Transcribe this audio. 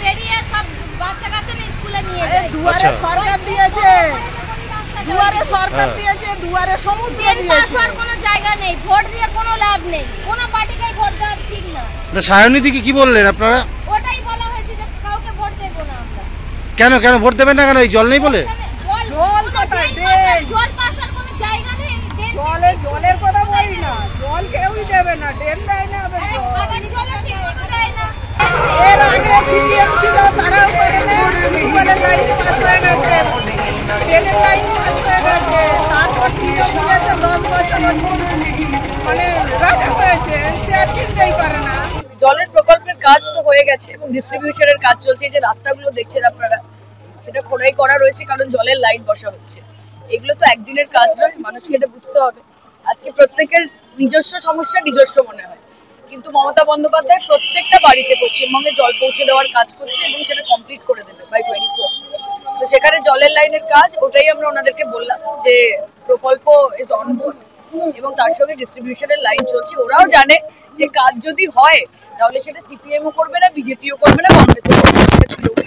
বেরিয়ে সব বাচ্চা কাচ্চা নিয়ে স্কুলে নিয়ে যায়। দুয়ারে সরকার দিয়েছে, দুয়ারে সরকার দিয়েছে, দুয়ারে সমুদ্র দিয়েছে। আর কোনো জায়গা নেই, ভোট দিয়ে কোনো লাভ নেই, কোনো পার্টিকে ভোট দেওয়া ঠিক না। সায়নীদিকে কি বললেন আপনারা? ওটাই বলা হয়েছে যে কাউকে ভোট দেব না আমরা। কেন ভোট দেবেন না কেন? এই জল নেই বলে? জল কোথায়? ড্রেন, জল পাসার কোনো জায়গা নেই। জলের কথা বলি না, জল কেউই দেবে না, ড্রেন দেয় না। এর আগে সিপিএম ছিল, তারাও করে না, টিউবওয়েলের লাইন পাস হয়ে গেছে, ড্রেনের লাইন পাস হয়ে গেছে। তারপর তৃণমূল এসে 10 বছর মানে রাজা হয়েছে, সে আর চিনতেই পারে না। জলের প্রকল্পের কাজ তো হয়ে গেছে এবং ডিস্ট্রিবিউশনের কাজ চলছে। যে রাস্তাগুলো দেখছেন আপনারা, সেটা খোদাই করা রয়েছে, কারণ জলের লাইন বসা হচ্ছে। এগুলো তো একদিনের কাজ নয়, মানুষকে এটা বুঝতে হবে। আজকে প্রত্যেকের নিজস্ব সমস্যা নিজস্ব মনে হয়, কিন্তু মমতা বন্দ্যোপাধ্যায় প্রত্যেকটা বাড়িতে পশ্চিমবঙ্গে জল পৌঁছে দেওয়ার কাজ করছে এবং সেটা কমপ্লিট করে দেবে বাই 24। তো সেখানে জলের লাইনের কাজ, ওটাই আমরা ওনাদেরকে বললাম যে প্রকল্প ইজ অন বোর্ড এবং তার সঙ্গে ডিস্ট্রিবিউশনের লাইন চলছে। ওরাও জানে যে কাজ যদি হয় তাহলে সেটা সিপিএমও করবে না, বিজেপিও করবে না, কংগ্রেসও করবে না।